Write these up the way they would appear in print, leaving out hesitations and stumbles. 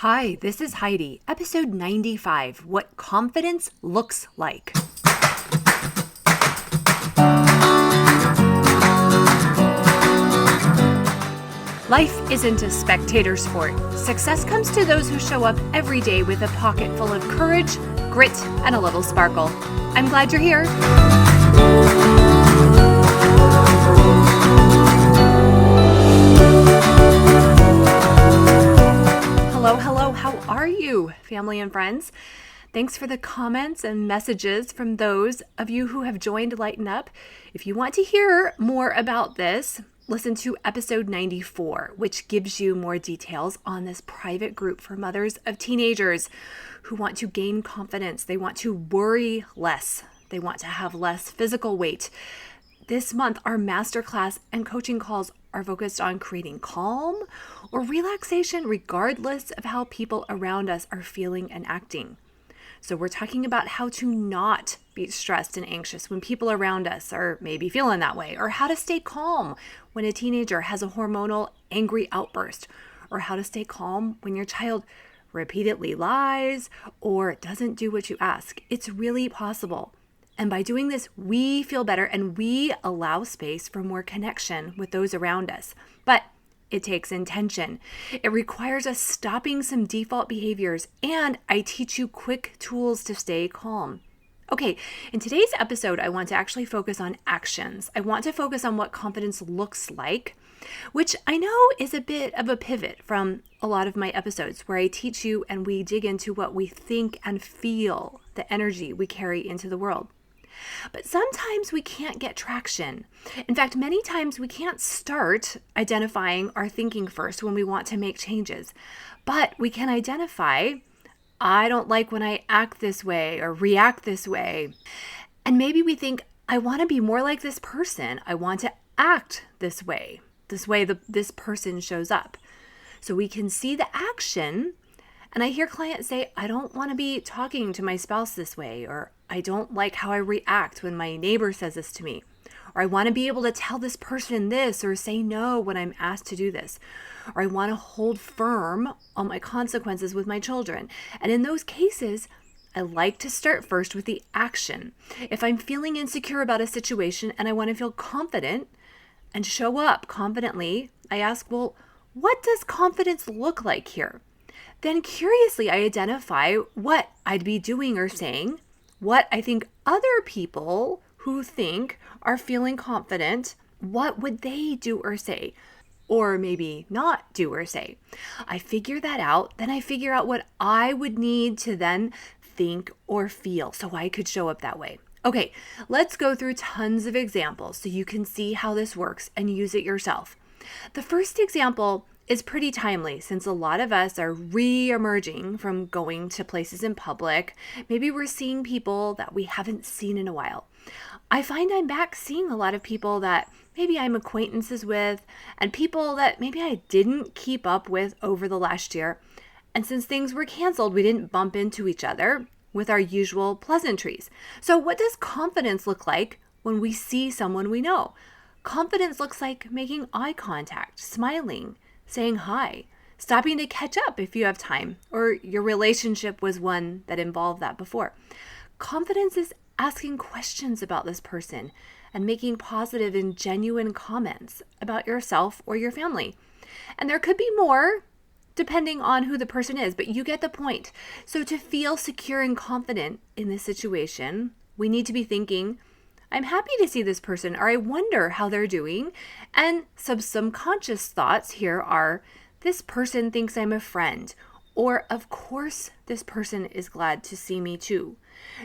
Hi, this is Heidi, episode 95, What Confidence Looks Like. Life isn't a spectator sport. Success comes to those who show up every day with a pocket full of courage, grit, and a little sparkle. I'm glad you're here. Hello, how are you, family and friends? Thanks for the comments and messages from those of you who have joined Lighten Up. If you want to hear more about this, listen to episode 94, which gives you more details on this private group for mothers of teenagers who want to gain confidence. They want to worry less. They want to have less physical weight. This month, our masterclass and coaching calls are focused on creating calm or relaxation regardless of how people around us are feeling and acting. So we're talking about how to not be stressed and anxious when people around us are maybe feeling that way, or how to stay calm when a teenager has a hormonal angry outburst, or how to stay calm when your child repeatedly lies or doesn't do what you ask. It's really possible. And by doing this, we feel better and we allow space for more connection with those around us. But it takes intention. It requires us stopping some default behaviors, and I teach you quick tools to stay calm. Okay, in today's episode, I want to actually focus on actions. I want to focus on what confidence looks like, which I know is a bit of a pivot from a lot of my episodes where I teach you and we dig into what we think and feel, the energy we carry into the world. But sometimes we can't get traction. In fact, many times we can't start identifying our thinking first when we want to make changes. But we can identify, I don't like when I act this way or react this way. And maybe we think, I want to be more like this person. I want to act this way this person shows up. So we can see the action. And I hear clients say, I don't want to be talking to my spouse this way, or I don't like how I react when my neighbor says this to me, or I want to be able to tell this person this or say no when I'm asked to do this, or I want to hold firm on my consequences with my children. And in those cases, I like to start first with the action. If I'm feeling insecure about a situation and I want to feel confident and show up confidently, I ask, well, what does confidence look like here? Then curiously, I identify what I'd be doing or saying, what I think other people who think are feeling confident, what would they do or say, or maybe not do or say. I figure that out, then I figure out what I would need to then think or feel so I could show up that way. Okay, let's go through tons of examples so you can see how this works and use it yourself. The first example is pretty timely since a lot of us are re-emerging from going to places in public. Maybe we're seeing people that we haven't seen in a while. I find I'm back seeing a lot of people that maybe I'm acquaintances with and people that maybe I didn't keep up with over the last year. And since things were canceled, we didn't bump into each other with our usual pleasantries. So what does confidence look like when we see someone we know? Confidence looks like making eye contact, smiling, saying hi, stopping to catch up if you have time, or your relationship was one that involved that before. Confidence is asking questions about this person and making positive and genuine comments about yourself or your family. And there could be more depending on who the person is, but you get the point. So to feel secure and confident in this situation, we need to be thinking, I'm happy to see this person, or I wonder how they're doing. And some subconscious thoughts here are, this person thinks I'm a friend, or of course this person is glad to see me too.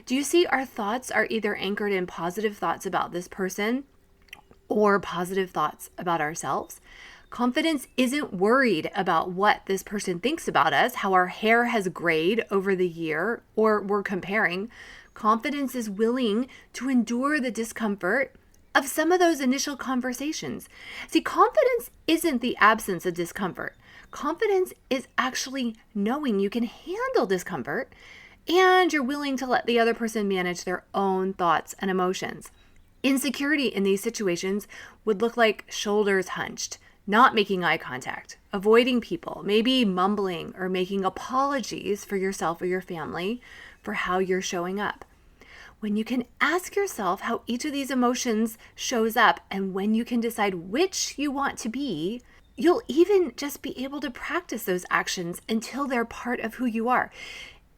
Do you see our thoughts are either anchored in positive thoughts about this person or positive thoughts about ourselves? Confidence isn't worried about what this person thinks about us, how our hair has grayed over the year, or we're comparing. Confidence is willing to endure the discomfort of some of those initial conversations. See, confidence isn't the absence of discomfort. Confidence is actually knowing you can handle discomfort and you're willing to let the other person manage their own thoughts and emotions. Insecurity in these situations would look like shoulders hunched, not making eye contact, avoiding people, maybe mumbling or making apologies for yourself or your family for how you're showing up. When you can ask yourself how each of these emotions shows up and when you can decide which you want to be, you'll even just be able to practice those actions until they're part of who you are.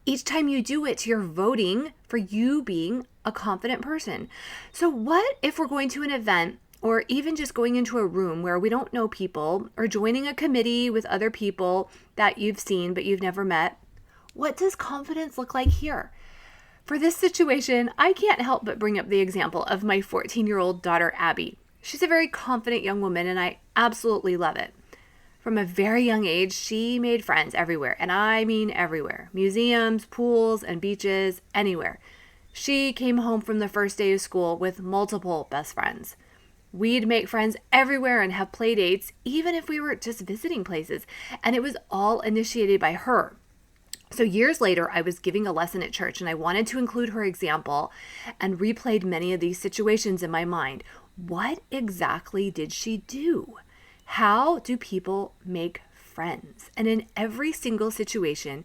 Each time you do it, you're voting for you being a confident person. So what if we're going to an event or even just going into a room where we don't know people or joining a committee with other people that you've seen but you've never met? What does confidence look like here? For this situation, I can't help but bring up the example of my 14-year-old daughter, Abby. She's a very confident young woman, and I absolutely love it. From a very young age, she made friends everywhere, and I mean everywhere. Museums, pools, and beaches, anywhere. She came home from the first day of school with multiple best friends. We'd make friends everywhere and have play dates, even if we were just visiting places, and it was all initiated by her. So years later, I was giving a lesson at church and I wanted to include her example and replayed many of these situations in my mind. What exactly did she do? How do people make friends? And in every single situation,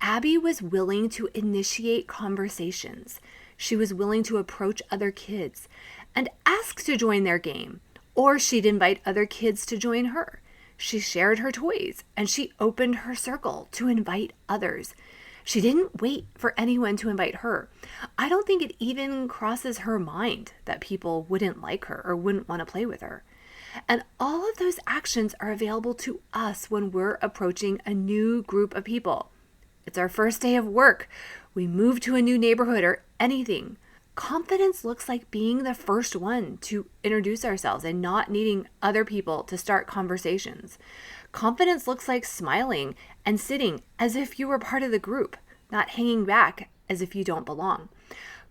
Abby was willing to initiate conversations. She was willing to approach other kids and ask to join their game, or she'd invite other kids to join her. She shared her toys and she opened her circle to invite others. She didn't wait for anyone to invite her. I don't think it even crosses her mind that people wouldn't like her or wouldn't want to play with her. And all of those actions are available to us when we're approaching a new group of people. It's our first day of work. We move to a new neighborhood or anything. Confidence looks like being the first one to introduce ourselves and not needing other people to start conversations. Confidence looks like smiling and sitting as if you were part of the group, not hanging back as if you don't belong.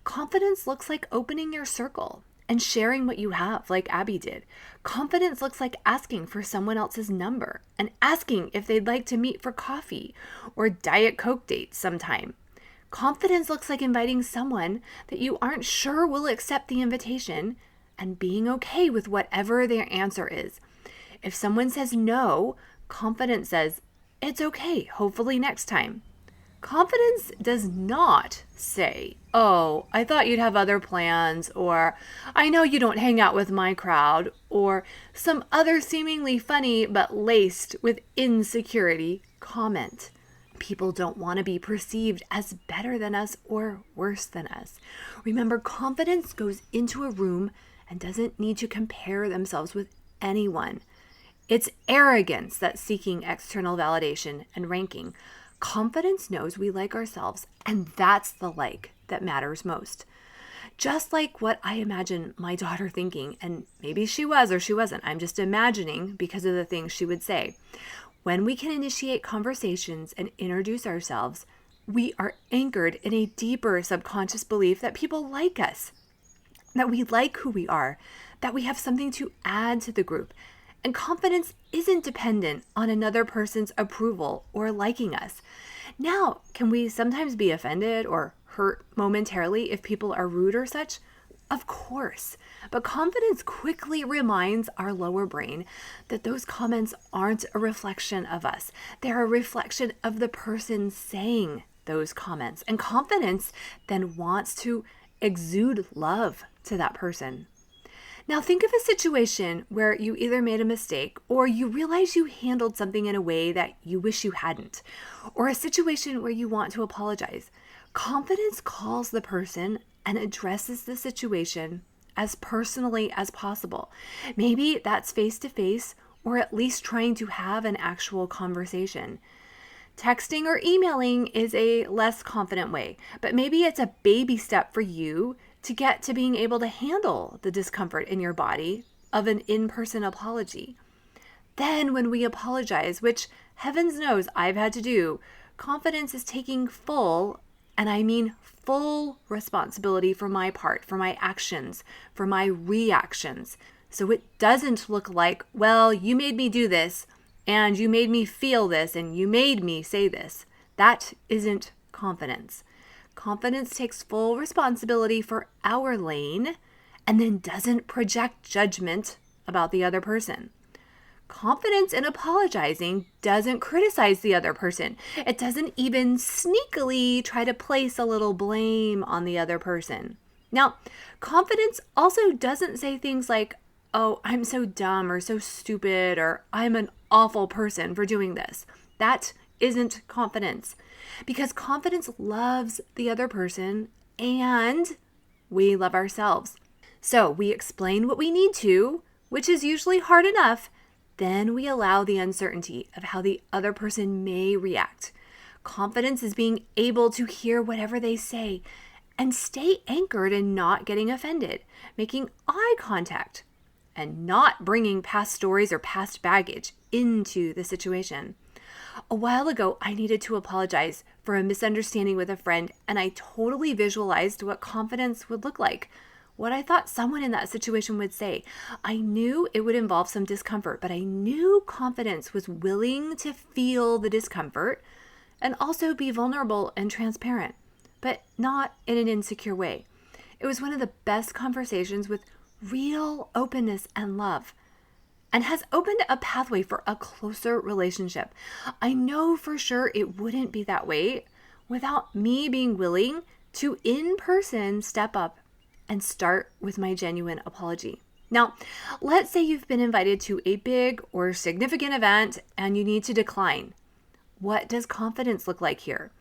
Confidence looks like opening your circle and sharing what you have, like Abby did. Confidence looks like asking for someone else's number and asking if they'd like to meet for coffee or Diet Coke dates sometime. Confidence looks like inviting someone that you aren't sure will accept the invitation and being okay with whatever their answer is. If someone says no, confidence says, it's okay, hopefully next time. Confidence does not say, oh, I thought you'd have other plans, or I know you don't hang out with my crowd, or some other seemingly funny but laced with insecurity comment. People don't want to be perceived as better than us or worse than us. Remember, confidence goes into a room and doesn't need to compare themselves with anyone. It's arrogance that's seeking external validation and ranking. Confidence knows we like ourselves, and that's the like that matters most. Just like what I imagine my daughter thinking, and maybe she was or she wasn't. I'm just imagining because of the things she would say. When we can initiate conversations and introduce ourselves, we are anchored in a deeper subconscious belief that people like us, that we like who we are, that we have something to add to the group. And confidence isn't dependent on another person's approval or liking us. Now, can we sometimes be offended or hurt momentarily if people are rude or such? Of course, but confidence quickly reminds our lower brain that those comments aren't a reflection of us. They're a reflection of the person saying those comments. And confidence then wants to exude love to that person. Now think of a situation where you either made a mistake or you realize you handled something in a way that you wish you hadn't, or a situation where you want to apologize. Confidence calls the person and addresses the situation as personally as possible. Maybe that's face-to-face or at least trying to have an actual conversation. Texting or emailing is a less confident way, but maybe it's a baby step for you to get to being able to handle the discomfort in your body of an in-person apology. Then when we apologize, which heavens knows I've had to do, confidence is taking full, and I mean full responsibility for my part, for my actions, for my reactions. So it doesn't look like, well, you made me do this, and you made me feel this, and you made me say this. That isn't confidence. Confidence takes full responsibility for our lane and then doesn't project judgment about the other person. Confidence in apologizing doesn't criticize the other person. It doesn't even sneakily try to place a little blame on the other person. Now, confidence also doesn't say things like, oh, I'm so dumb or so stupid, or I'm an awful person for doing this. That isn't confidence, because confidence loves the other person and we love ourselves. So we explain what we need to, which is usually hard enough. Then we allow the uncertainty of how the other person may react. Confidence is being able to hear whatever they say and stay anchored in not getting offended, making eye contact, and not bringing past stories or past baggage into the situation. A while ago, I needed to apologize for a misunderstanding with a friend, and I totally visualized what confidence would look like, what I thought someone in that situation would say. I knew it would involve some discomfort, but I knew confidence was willing to feel the discomfort and also be vulnerable and transparent, but not in an insecure way. It was one of the best conversations with real openness and love, and has opened a pathway for a closer relationship. I know for sure it wouldn't be that way without me being willing to in person step up and start with my genuine apology. Now, let's say you've been invited to a big or significant event and you need to decline. What does confidence look like here?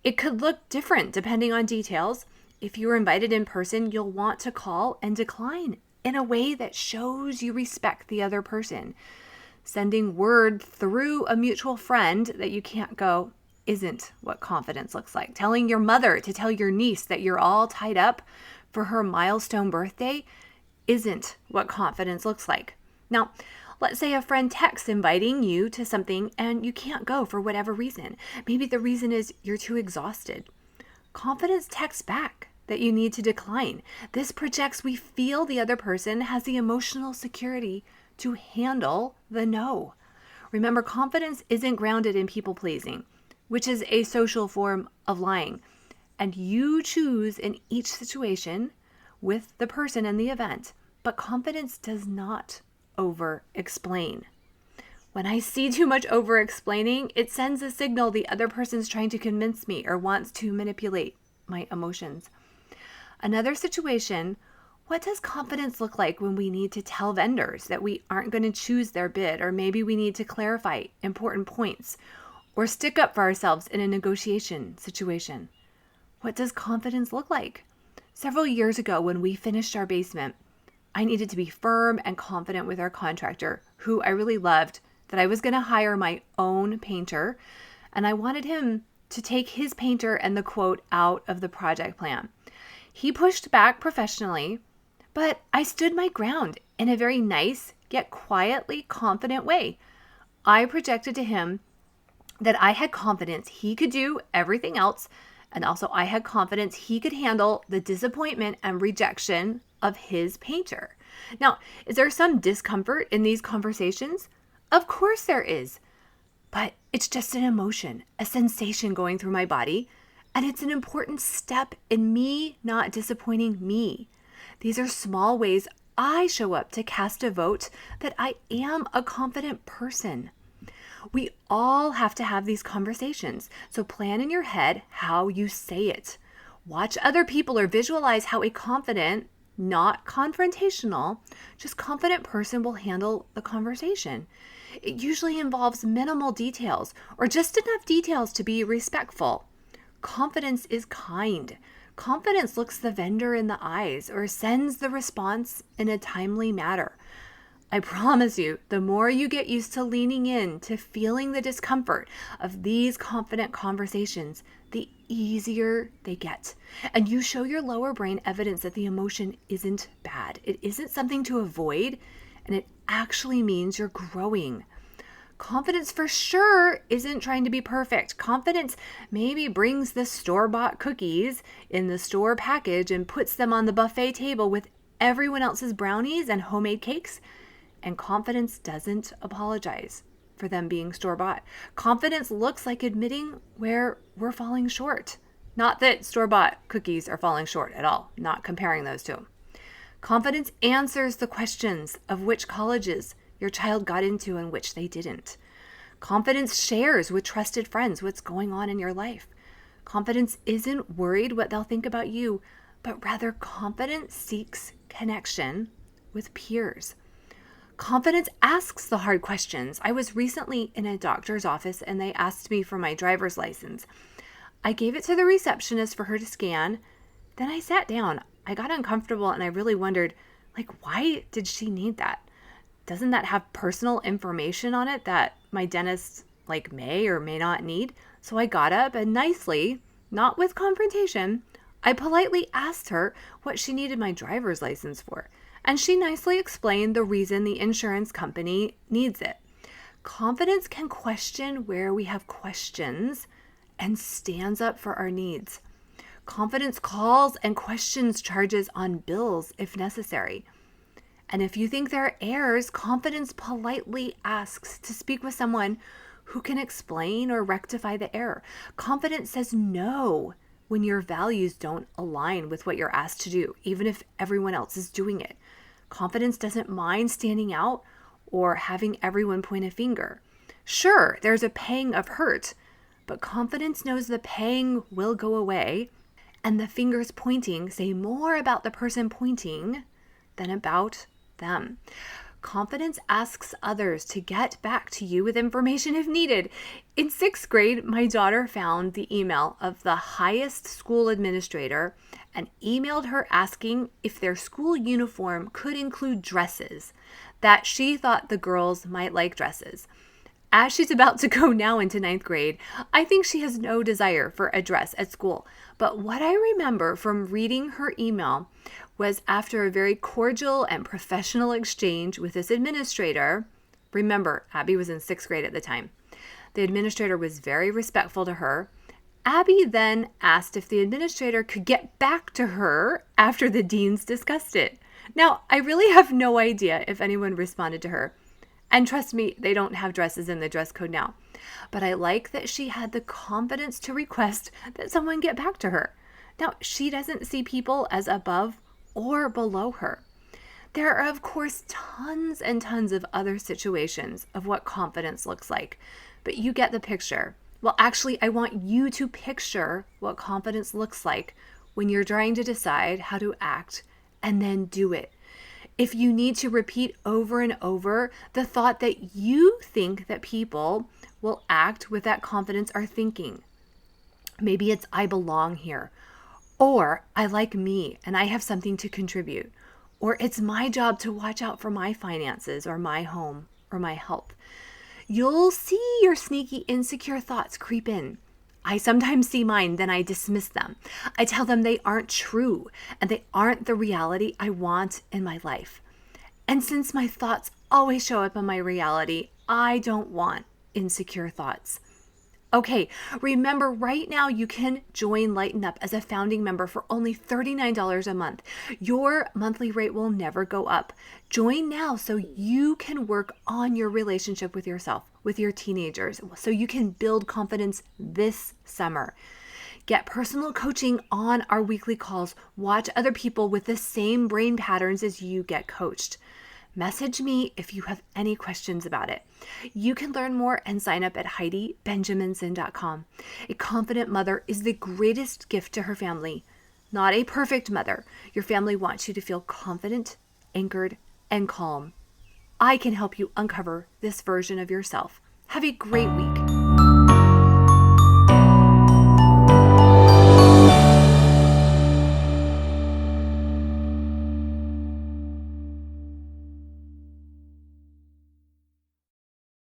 It could look different depending on details. If you were invited in person, you'll want to call and decline in a way that shows you respect the other person. Sending word through a mutual friend that you can't go isn't what confidence looks like. Telling your mother to tell your niece that you're all tied up for her milestone birthday isn't what confidence looks like. Now, let's say a friend texts inviting you to something and you can't go for whatever reason. Maybe the reason is you're too exhausted. Confidence texts back that you need to decline. This projects we feel the other person has the emotional security to handle the no. Remember, confidence isn't grounded in people pleasing, which is a social form of lying. And you choose in each situation with the person and the event. But confidence does not over-explain. When I see too much over-explaining, it sends a signal the other person's trying to convince me or wants to manipulate my emotions. Another situation, what does confidence look like when we need to tell vendors that we aren't going to choose their bid, or maybe we need to clarify important points or stick up for ourselves in a negotiation situation? What does confidence look like? Several years ago, when we finished our basement, I needed to be firm and confident with our contractor, who I really loved, that I was going to hire my own painter, and I wanted him to take his painter and the quote out of the project plan. He pushed back professionally, but I stood my ground in a very nice, yet quietly confident way. I projected to him that I had confidence he could do everything else, and also I had confidence he could handle the disappointment and rejection of his painter. Now, is there some discomfort in these conversations? Of course there is, but it's just an emotion, a sensation going through my body, and it's an important step in me not disappointing me. These are small ways I show up to cast a vote that I am a confident person. We all have to have these conversations, so plan in your head how you say it. Watch other people or visualize how a confident, not confrontational, just confident person will handle the conversation. It usually involves minimal details or just enough details to be respectful. Confidence is kind. Confidence looks the vendor in the eyes or sends the response in a timely manner. I promise you, the more you get used to leaning in to feeling the discomfort of these confident conversations, the easier they get. And you show your lower brain evidence that the emotion isn't bad. It isn't something to avoid, and it actually means you're growing. Confidence for sure isn't trying to be perfect. Confidence maybe brings the store-bought cookies in the store package and puts them on the buffet table with everyone else's brownies and homemade cakes. And confidence doesn't apologize for them being store-bought. Confidence looks like admitting where we're falling short. Not that store-bought cookies are falling short at all. Not comparing those two. Confidence answers the questions of which colleges your child got into and which they didn't. Confidence shares with trusted friends what's going on in your life. Confidence isn't worried what they'll think about you, but rather confidence seeks connection with peers. Confidence asks the hard questions. I was recently in a doctor's office and they asked me for my driver's license. I gave it to the receptionist for her to scan. Then I sat down. I got uncomfortable and I really wondered, why did she need that? Doesn't that have personal information on it that my dentist may or may not need? So I got up and nicely, not with confrontation, I politely asked her what she needed my driver's license for. And she nicely explained the reason the insurance company needs it. Confidence can question where we have questions and stands up for our needs. Confidence calls and questions charges on bills if necessary. And if you think there are errors, confidence politely asks to speak with someone who can explain or rectify the error. Confidence says no when your values don't align with what you're asked to do, even if everyone else is doing it. Confidence doesn't mind standing out or having everyone point a finger. Sure, there's a pang of hurt, but confidence knows the pang will go away and the fingers pointing say more about the person pointing than about them. Confidence asks others to get back to you with information if needed. In 6th grade, my daughter found the email of the highest school administrator and emailed her asking if their school uniform could include dresses, that she thought the girls might like dresses. As she's about to go now into 9th grade, I think she has no desire for a dress at school. But what I remember from reading her email was after a very cordial and professional exchange with this administrator. Remember, Abby was in 6th grade at the time. The administrator was very respectful to her. Abby then asked if the administrator could get back to her after the deans discussed it. Now, I really have no idea if anyone responded to her. And trust me, they don't have dresses in the dress code now. But I like that she had the confidence to request that someone get back to her. Now, she doesn't see people as above or below her. There are, of course, tons and tons of other situations of what confidence looks like, but you get the picture. Well, actually, I want you to picture what confidence looks like when you're trying to decide how to act and then do it. If you need to repeat over and over the thought that you think that people will act with that confidence are thinking. Maybe it's I belong here, or I like me and I have something to contribute, or it's my job to watch out for my finances or my home or my health. You'll see your sneaky insecure thoughts creep in. I sometimes see mine, then I dismiss them. I tell them they aren't true and they aren't the reality I want in my life. And since my thoughts always show up in my reality, I don't want insecure thoughts. Okay, remember right now you can join Lighten Up as a founding member for only $39 a month. Your monthly rate will never go up. Join now so you can work on your relationship with yourself, with your teenagers, so you can build confidence this summer. Get personal coaching on our weekly calls. Watch other people with the same brain patterns as you get coached. Message me if you have any questions about it. You can learn more and sign up at HeidiBenjaminson.com. A confident mother is the greatest gift to her family. Not a perfect mother. Your family wants you to feel confident, anchored, and calm. I can help you uncover this version of yourself. Have a great week.